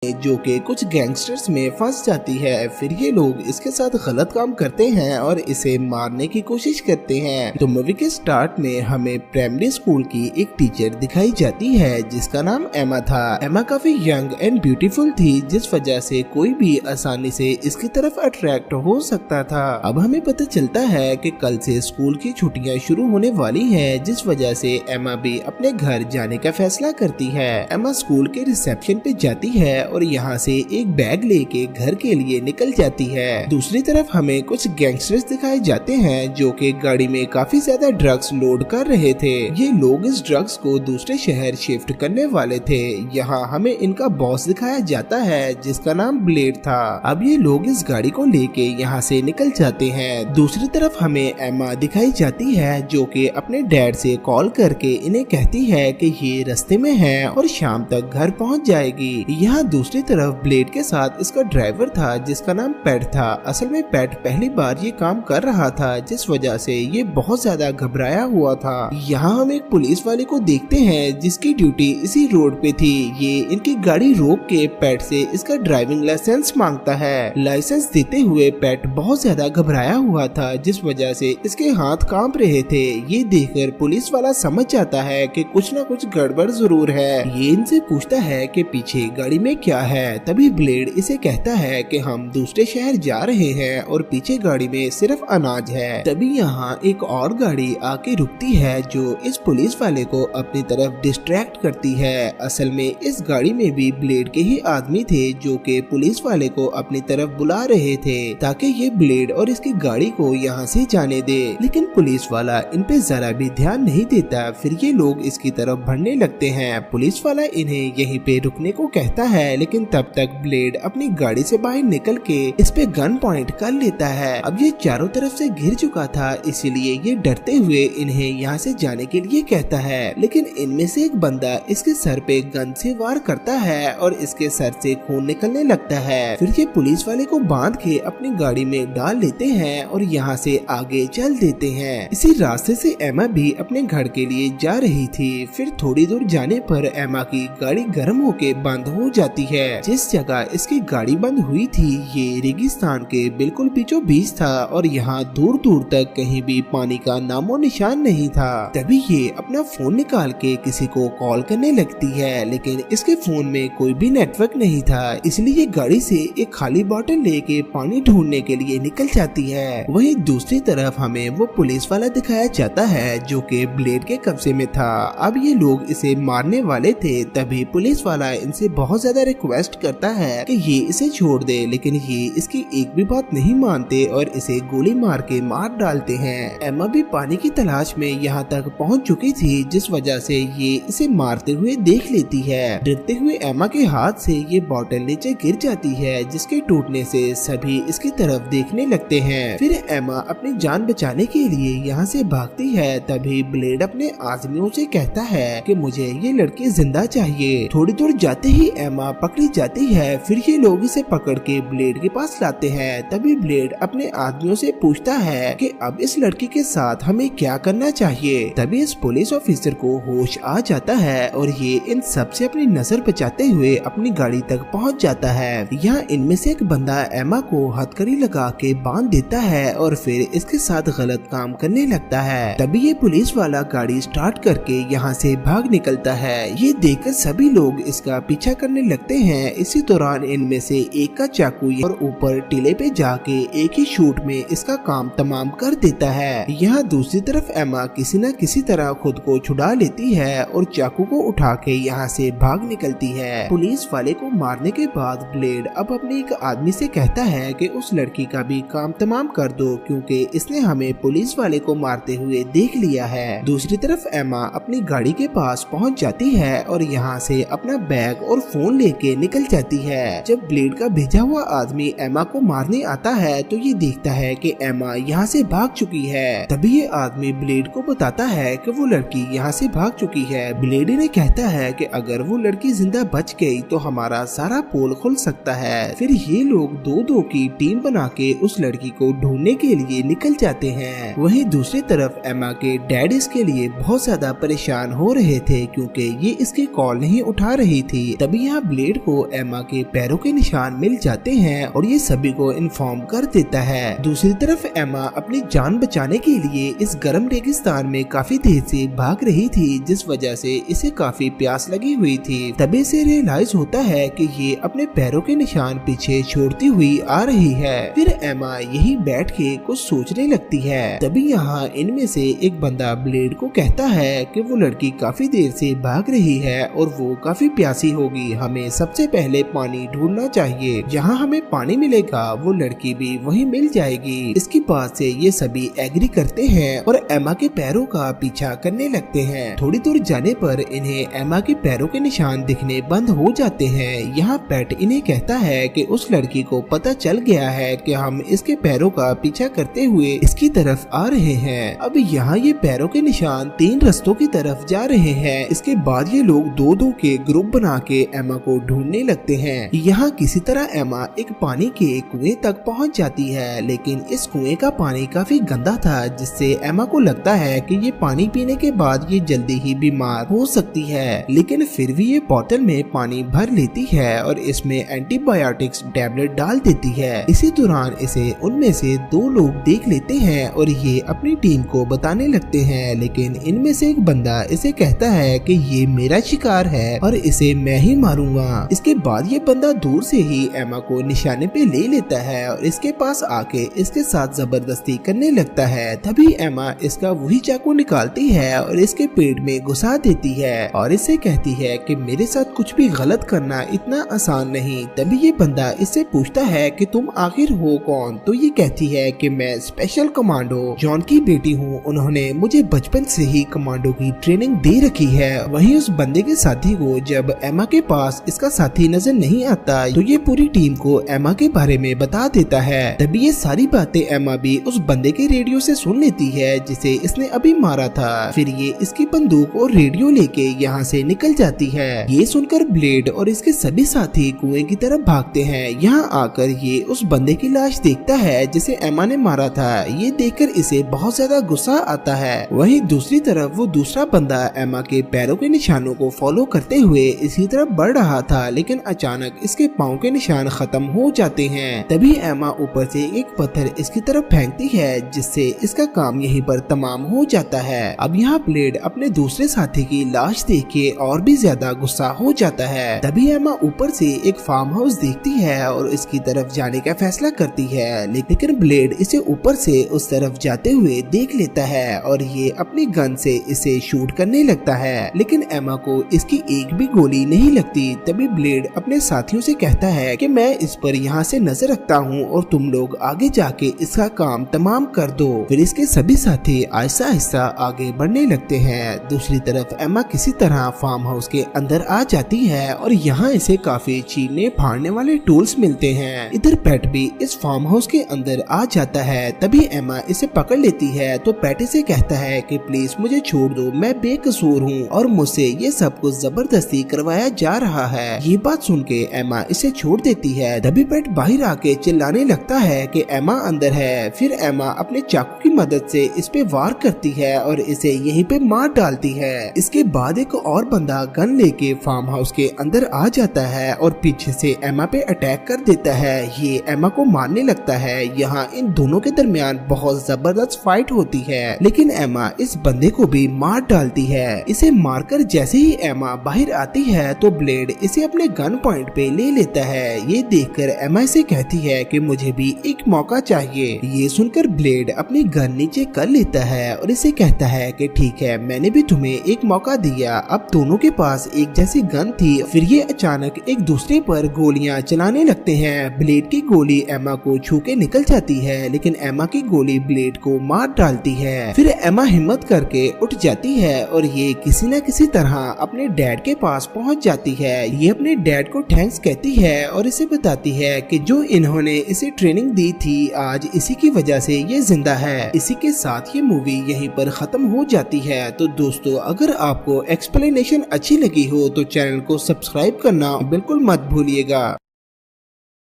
जो कि कुछ गैंगस्टर्स में फंस जाती है। फिर ये लोग इसके साथ गलत काम करते हैं और इसे मारने की कोशिश करते हैं। तो मूवी के स्टार्ट में हमें प्राइमरी स्कूल की एक टीचर दिखाई जाती है जिसका नाम एमा था। एमा काफी यंग एंड ब्यूटीफुल थी, जिस वजह से कोई भी आसानी से इसकी तरफ अट्रैक्ट हो सकता था। अब हमें पता चलता है कि कल से स्कूल की छुट्टियां शुरू होने वाली है, जिस वजह से एमा भी अपने घर जाने का फैसला करती है। एमा स्कूल के रिसेप्शन पे जाती है और यहाँ से एक बैग लेके घर के लिए निकल जाती है। दूसरी तरफ हमें कुछ गैंगस्टर्स दिखाए जाते हैं जो कि गाड़ी में काफी ज्यादा ड्रग्स लोड कर रहे थे। ये लोग इस ड्रग्स को दूसरे शहर शिफ्ट करने वाले थे। यहाँ हमें इनका बॉस दिखाया जाता है जिसका नाम ब्लेड था। अब ये लोग इस गाड़ी को लेके यहाँ से निकल जाते हैं। दूसरी तरफ हमें एमा दिखाई जाती है जो कि अपने डैड से कॉल करके इन्हें कहती है कि ये रास्ते में है और शाम तक घर पहुँच जाएगी। यहाँ दूसरी तरफ ब्लेड के साथ इसका ड्राइवर था जिसका नाम पैट था। असल में पैट पहली बार ये काम कर रहा था, जिस वजह से ये बहुत ज्यादा घबराया हुआ था। यहाँ हम एक पुलिस वाले को देखते हैं जिसकी ड्यूटी इसी रोड पे थी। ये इनकी गाड़ी रोक के पैट से इसका ड्राइविंग लाइसेंस मांगता है। लाइसेंस देते हुए पैट बहुत ज्यादा घबराया हुआ था, जिस वजह से इसके हाथ कांप रहे थे। ये देखकर पुलिस वाला समझ जाता है कि कुछ न कुछ गड़बड़ जरूर है। ये इनसे पूछता है कि पीछे गाड़ी में क्या है। तभी ब्लेड इसे कहता है कि हम दूसरे शहर जा रहे हैं और पीछे गाड़ी में सिर्फ अनाज है। तभी यहाँ एक और गाड़ी आके रुकती है जो इस पुलिस वाले को अपनी तरफ डिस्ट्रैक्ट करती है। असल में इस गाड़ी में भी ब्लेड के ही आदमी थे जो कि पुलिस वाले को अपनी तरफ बुला रहे थे ताकि ये ब्लेड और इसकी गाड़ी को यहाँ से जाने दे, लेकिन पुलिस वाला इन पे जरा भी ध्यान नहीं देता। फिर ये लोग इसकी तरफ बढ़ने लगते हैं। पुलिस वाला इन्हें यहीं पे रुकने को कहता है, लेकिन तब तक ब्लेड अपनी गाड़ी से बाहर निकल के इस पे गन पॉइंट कर लेता है। अब ये चारों तरफ से घिर चुका था, इसीलिए ये डरते हुए इन्हें यहाँ से जाने के लिए कहता है, लेकिन इनमें से एक बंदा इसके सर पे गन से वार करता है और इसके सर से खून निकलने लगता है। फिर ये पुलिस वाले को बांध के अपनी गाड़ी में डाल लेते हैं और यहाँ से आगे चल देते हैं। इसी रास्ते से एमा भी अपने घर के लिए जा रही थी। फिर थोड़ी दूर जाने पर एमा की गाड़ी गर्म होके बंद हो जाती है। जिस जगह इसकी गाड़ी बंद हुई थी ये रेगिस्तान के बिल्कुल बीचों बीच था और यहाँ दूर दूर तक कहीं भी पानी का नामो निशान नहीं था। तभी ये अपना फोन निकाल के किसी को कॉल करने लगती है, लेकिन इसके फोन में कोई भी नेटवर्क नहीं था, इसलिए गाड़ी से एक खाली बोतल लेके पानी ढूंढने के लिए निकल जाती है। वहीं दूसरी तरफ हमें वो पुलिस वाला दिखाया जाता है जो कि ब्लेड के कब्जे में था। अब ये लोग इसे मारने वाले थे। तभी पुलिस वाला इनसे बहुत ज्यादा रिक्वेस्ट करता है कि ये इसे छोड़ दे, लेकिन ये इसकी एक भी बात नहीं मानते और इसे गोली मार के मार डालते हैं। एमा भी पानी की तलाश में यहाँ तक पहुँच चुकी थी, जिस वजह से ये इसे मारते हुए देख लेती है। डरते हुए एमा के हाथ से ये बोतल नीचे गिर जाती है, जिसके टूटने से सभी इसकी तरफ देखने लगते हैं। फिर एमा अपनी जान बचाने के लिए यहाँ से भागती है। तभी ब्लेड अपने आदमियों से कहता है कि मुझे ये लड़की जिंदा चाहिए। थोड़ी दूर जाते ही एमा पकड़ी जाती है। फिर ये लोग इसे पकड़ के ब्लेड के पास लाते हैं। तभी ब्लेड अपने आदमियों से पूछता है कि अब इस लड़की के साथ हमें क्या करना चाहिए। तभी इस पुलिस ऑफिसर को होश आ जाता है और ये इन सब से अपनी नजर बचाते हुए अपनी गाड़ी तक पहुंच जाता है। यहाँ इनमें से एक बंदा एमा को हथकड़ी लगा के बांध देता है और फिर इसके साथ गलत काम करने लगता है। तभी ये पुलिस वाला गाड़ी स्टार्ट करके यहाँ से भाग निकलता है। ये देखकर सभी लोग इसका पीछा करने लगते हैं। इसी दौरान इनमें से एक का चाकू और ऊपर टीले पे जाके एक ही शूट में इसका काम तमाम कर देता है। यहाँ दूसरी तरफ एमा किसी न किसी तरह खुद को छुड़ा लेती है और चाकू को उठा के यहाँ से भाग निकलती है। पुलिस वाले को मारने के बाद ब्लेड अब अपने एक आदमी से कहता है कि उस लड़की का भी काम तमाम कर दो, क्योंकि इसने हमें पुलिस वाले को मारते हुए देख लिया है। दूसरी तरफ एमा अपनी गाड़ी के पास पहुँच जाती है और यहाँ से अपना बैग और फोन लेके निकल जाती है। जब ब्लेड का भेजा हुआ आदमी एमा को मारने आता है तो ये देखता है कि एमा यहाँ से भाग चुकी है। तभी ये आदमी ब्लेड को बताता है कि वो लड़की यहाँ से भाग चुकी है। ब्लेड ने कहता है कि अगर वो लड़की जिंदा बच गई तो हमारा सारा पोल खुल सकता है। फिर ये लोग दो दो की टीम बना के उस लड़की को ढूंढने के लिए निकल जाते हैं। वहीं दूसरी तरफ एमा के डैड इसके लिए बहुत ज्यादा परेशान हो रहे थे क्योंकि ये इसकी कॉल नहीं उठा रही थी। तभी यहाँ ब्लेड ब्लेड को एमा के पैरों के निशान मिल जाते हैं और ये सभी को इन्फॉर्म कर देता है। दूसरी तरफ एमा अपनी जान बचाने के लिए इस गर्म रेगिस्तान में काफी तेज से भाग रही थी, जिस वजह से इसे काफी प्यास लगी हुई थी। तभी इसे रियलाइज होता है कि ये अपने पैरों के निशान पीछे छोड़ती हुई आ रही है। फिर एमा यही बैठ के कुछ सोचने लगती है। तभी यहाँ इनमें से एक बंदा ब्लेड को कहता है कि वो लड़की काफी देर से भाग रही है और वो काफी प्यासी होगी, हमें सबसे पहले पानी ढूंढना चाहिए। जहाँ हमें पानी मिलेगा वो लड़की भी वहीं मिल जाएगी। इसकी बात से ये सभी एग्री करते हैं और एमा के पैरों का पीछा करने लगते हैं। थोड़ी दूर जाने पर इन्हें एमा के पैरों के निशान दिखने बंद हो जाते हैं। यहाँ पेट इन्हें कहता है कि उस लड़की को पता चल गया है कि हम इसके पैरों का पीछा करते हुए इसकी तरफ आ रहे हैं। अब यहाँ ये पैरों के निशान 3 रास्तों की तरफ जा रहे हैं। इसके बाद ये लोग 2-2 के ग्रुप बना के एमा को ढूंढने लगते हैं। यहाँ किसी तरह एमा एक पानी के कुएं तक पहुँच जाती है, लेकिन इस कुएं का पानी काफी गंदा था, जिससे एमा को लगता है कि ये पानी पीने के बाद ये जल्दी ही बीमार हो सकती है। लेकिन फिर भी ये बोतल में पानी भर लेती है और इसमें एंटीबायोटिक्स टैबलेट डाल देती है। इसी दौरान इसे उनमें से 2 लोग देख लेते हैं और ये अपनी टीम को बताने लगते हैं, लेकिन इनमें से एक बंदा इसे कहता है कि ये मेरा शिकार है और इसे मैं ही मारूंगा। इसके बाद ये बंदा दूर से ही एमा को निशाने पे ले लेता है और इसके पास आके इसके साथ जबरदस्ती करने लगता है। तभी एमा इसका वही चाकू निकालती है और इसके पेट में घुसा देती है और इसे कहती है कि मेरे साथ कुछ भी गलत करना इतना आसान नहीं। तभी ये बंदा इससे पूछता है कि तुम आखिर हो कौन? तो ये कहती है कि मैं स्पेशल कमांडो जॉन की बेटी हूँ, उन्होंने मुझे बचपन से ही कमांडो की ट्रेनिंग दे रखी है। वहीं उस बंदे के साथी को जब एमा के पास इसका साथी नजर नहीं आता तो ये पूरी टीम को एमा के बारे में बता देता है। तभी ये सारी बातें एमा भी उस बंदे के रेडियो से सुन लेती है जिसे इसने अभी मारा था। फिर ये इसकी बंदूक और रेडियो लेके यहाँ से निकल जाती है। ये सुनकर ब्लेड और इसके सभी साथी कुएं की तरफ भागते हैं। यहाँ आकर ये उस बंदे की लाश देखता है जिसे एमा ने मारा था। ये देखकर इसे बहुत ज्यादा गुस्सा आता है। वहीं दूसरी तरफ वो दूसरा बंदा एमा के पैरों के निशानों को फॉलो करते हुए इसी तरफ बढ़ रहा था, लेकिन अचानक इसके पाँव के निशान खत्म हो जाते हैं। तभी एमा ऊपर से एक पत्थर इसकी तरफ फेंकती है, जिससे इसका काम यहीं पर तमाम हो जाता है। अब यहाँ ब्लेड अपने दूसरे साथी की लाश देख के और भी ज्यादा गुस्सा हो जाता है। तभी एमा ऊपर से एक फार्म हाउस देखती है और इसकी तरफ जाने का फैसला करती है, लेकिन ब्लेड इसे ऊपर से उस तरफ जाते हुए देख लेता है और ये अपनी गन से इसे शूट करने लगता है, लेकिन एमा को इसकी एक भी गोली नहीं लगती। तभी ब्लेड अपने साथियों से कहता है कि मैं इस पर यहाँ से नजर रखता हूँ और तुम लोग आगे जाके इसका काम तमाम कर दो। फिर इसके सभी साथी आहिस्ता आहिस्ता आगे बढ़ने लगते हैं। दूसरी तरफ एमा किसी तरह फार्म हाउस के अंदर आ जाती है और यहाँ इसे काफी छीलने फाड़ने वाले टूल्स मिलते हैं। इधर पेट भी इस फार्म हाउस के अंदर आ जाता है। तभी एमा इसे पकड़ लेती है तो पेट इसे कहता है कि प्लीज मुझे छोड़ दो, मैं बेकसूर हूँ और मुझसे ये सब कुछ जबरदस्ती करवाया जा रहा है। ये बात सुन के एमा इसे छोड़ देती है। तभी पेट बाहर आके चिल्लाने लगता है कि एमा अंदर है। फिर एमा अपने चाकू की मदद से इस पे वार करती है और इसे यहीं पे मार डालती है। इसके बाद एक और बंदा गन लेके फार्म हाउस के अंदर आ जाता है और पीछे से एमा पे अटैक कर देता है। ये एमा को मारने लगता है। यहाँ इन दोनों के दरमियान बहुत जबरदस्त फाइट होती है, लेकिन एमा इस बंदे को भी मार डालती है। इसे मारकर जैसे ही एमा बाहर आती है तो ब्लेड इसे अपने गन पॉइंट पे ले लेता है। ये देखकर एमा इसे कहती है कि मुझे भी एक मौका चाहिए। ये सुनकर ब्लेड अपनी गन नीचे कर लेता है और इसे कहता है कि ठीक है, मैंने भी तुम्हें एक मौका दिया। अब दोनों के पास एक जैसी गन थी। फिर ये अचानक एक दूसरे पर गोलियां चलाने लगते हैं। ब्लेड की गोली एमा को छू के निकल जाती है, लेकिन एमा की गोली ब्लेड को मार डालती है। फिर एमा हिम्मत करके उठ जाती है और ये किसी न किसी तरह अपने डैड के पास पहुंच जाती है। ये अपने डैड को थैंक्स कहती है और इसे बताती है कि जो इन्होंने इसे ट्रेनिंग दी थी आज इसी की वजह से ये जिंदा है। इसी के साथ ये मूवी यहीं पर खत्म हो जाती है। तो दोस्तों, अगर आपको एक्सप्लेनेशन अच्छी लगी हो तो चैनल को सब्सक्राइब करना बिल्कुल मत भूलिएगा।